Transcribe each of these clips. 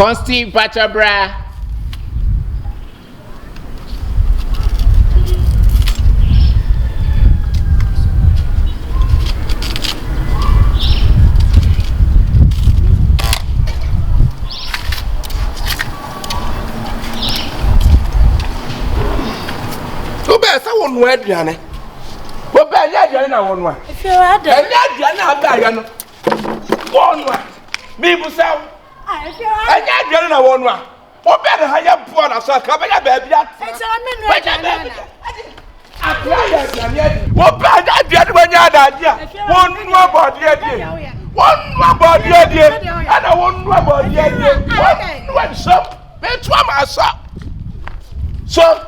Consti Pachabra. One word, Yanni. What bad Yana one one? If you're at the Yana, one one. Me, myself. if you're at Yana one one. What better have you brought us a couple of baby? What bad idea when you're that? One more body idea. One more body idea. And I want one body idea. One shop. That's one my shop. So,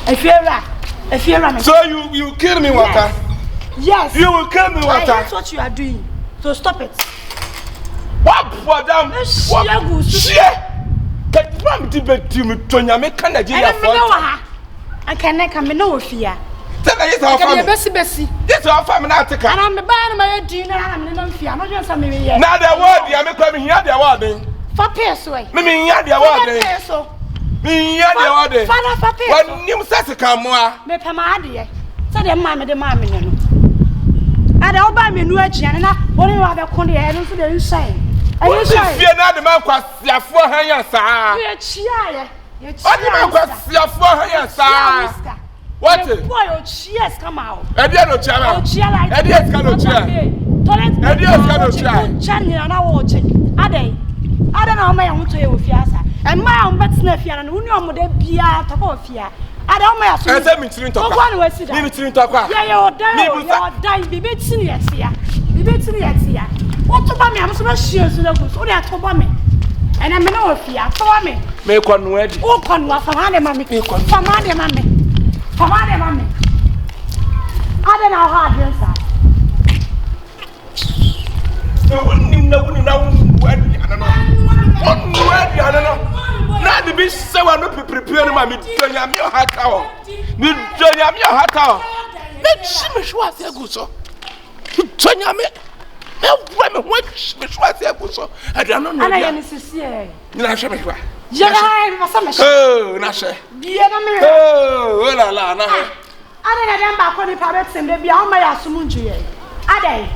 if you're running. So you kill me, water. Yes. You will kill me, water. That's what you are doing. So stop it. What for them? What? Share. That one debate to me, Tonya, make Canada. I can't come in no fear. Tell us how far. Bessie. This is our family. And I'm the band of my dinner. I'm no fear. I'm not just something yet. Now the word, I'm coming here. The word. For peace way. Me here the word. Me here the word. Father for peace. When you say come more. Me pamadi. So the mamma the mammy. And I'll buy me new edge and what do you have a condy? I don't see the inside. And you say, fear not the man was your 400, sir. You're cheer. What the man was your 400, sir. What? Boy, cheers come out. I didn't know, Chama. I didn't know, I don't know my own to you with Yasa. And my own bet snuffy and who know the beer to go fear. I don't know. I said, me to talk. One way, sit down. Yeah, you're dying. Be bit senior here. Be bit senior here. What to buy me? I'm so much sure to look. Only at me. And I'm no fear. For me. Make one word. Oh, come on, from Andy, mammy. From Andy, mammy. From Andy, mammy. I don't know how to answer. No, I don't know. Now the beast so I'm not preparing my Midjonia hot tower. Midjonia hot tower. Let's see me what I go so. Tonya me. Women, what she was there. I don't know. And I am sincere. Nasha. Oh, Nasha. Oh, la la. I don't know about the parrots and baby. How may I summon you? Are they?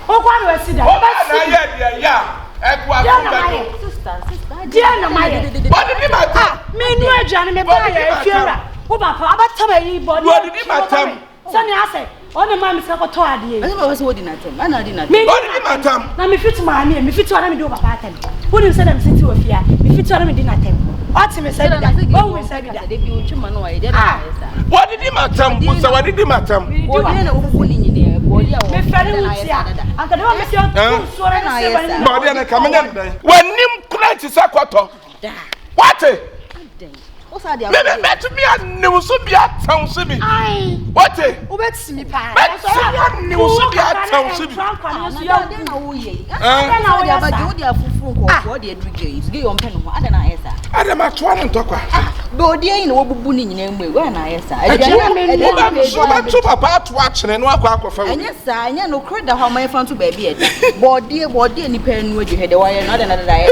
Oh, what was it? Yeah. Sister. Dear, no, my dear. What did you matter? Me, no, Johnny, me, buy a Fiora. Who about Tommy, body? What did you matter? Sonny, I say, all the mammy said, what I did. I was holding at him. I didn't. Me, what did you matter? Now, me fit my name, me fit to me do a pattern. Who didn't say them sit to a fear? Me fit to me dinner time. What me said, always said that they do to man. What did you matter? What did you matter? What did you when Nim Clancy Sakwato. What? What's that? Let me a new Subia town Sibi. What? Let's me pass. New Subia town Sibi. Adam at one and talk. Bodia in Wobuni in when I so much about watching and walk off. And yes, I know credit how my fun to baby. Body and the pen would you had a wire, not another diet.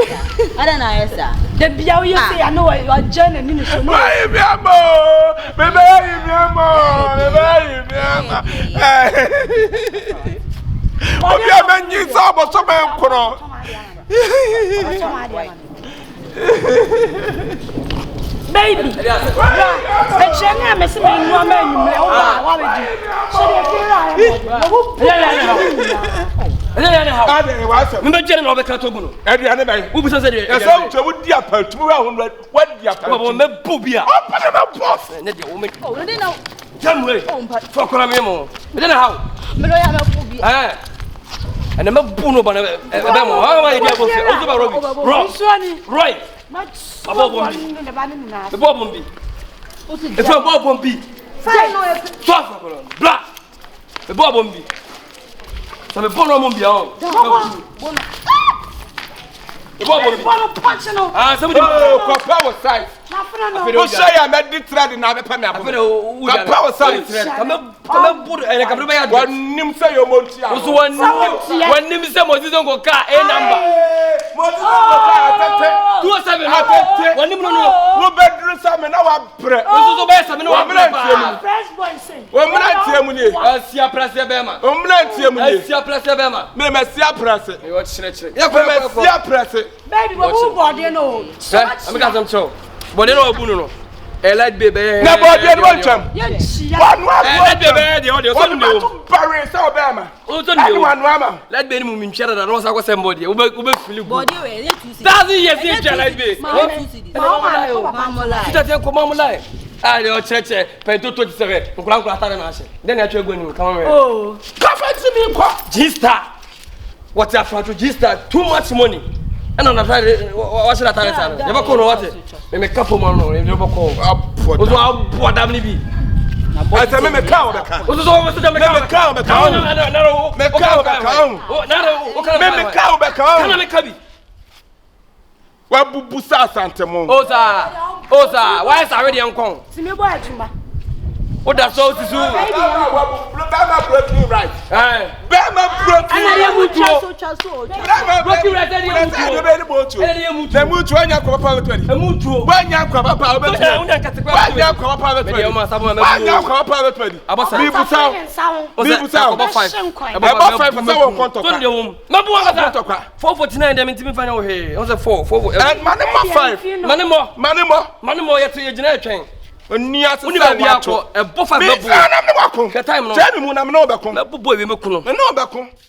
I don't know, sir. The Biao, you say, I know you are journeying. Baby, the China missing one man, what would you? So Remember General Catoguno? Every who was said, I saw to would dear per 200. What dear Bubia? Open them up, boss. And then the woman, oh, they know. John Way, for Colamemo. But then how? And the Mabuno Banamo. How I get right. The Bob won't be. The Bob won't be. Black. The Bob won't be. So the Bono won't be on. The Bob won't be. Somebody power size. o say ya me di thread na be pa me abo ka pa o say kama budu ene kabru ba ya do wanim say yo monti a so wanim say Moses go ka a number Moses go ka atete 27 atete wanim no wo bedru sa me na wa bre so ba sa me na wa bre fresh boy say o mna tie mu ni asia prase be ma o mna tie mu ni asia prase be ma me ma sia prase e wo chire ya ko me sia prase baby wo body no am ka sam cho body no obu no e light baby na body no ntwam one light baby de o de so no barre sa obema o so no one ama light baby mu ntwara da no sa ko sem body wo be feel good body we dey 2 doesn't yes it light baby mama kita te ko mama lai ah de o cheche pe to 27 nkura atare na ase then na atwa gwani come on oh ka fa ti mi ko G-Star what you have to G-Star too much money and on that what should atare sa no never ko no what me kapo man no never ko o so abo dam ni bi I say me ka o be ka o so me so me ka me ka o be ka kana me ka bi wa bubu sa asantemo oza why is already on ti me boy aduma o da so sisu Bama broken right Bama broken ana ye mutu broken right dey mutu na mutu anya ko papa to e mutu anya ko papa o be to anya katekwa anya ko papa to anya ko papa to bi busa bi busa about 5 for someone contact don't dey home na bu anga ta 449 dem ntimi fanya o he on say 4 and money more yet you gina etwen oni ase uni ba bia ko e bo 5 babu na me wako the time no tell me mu na me no be ko babu boy we mekuno me no be ko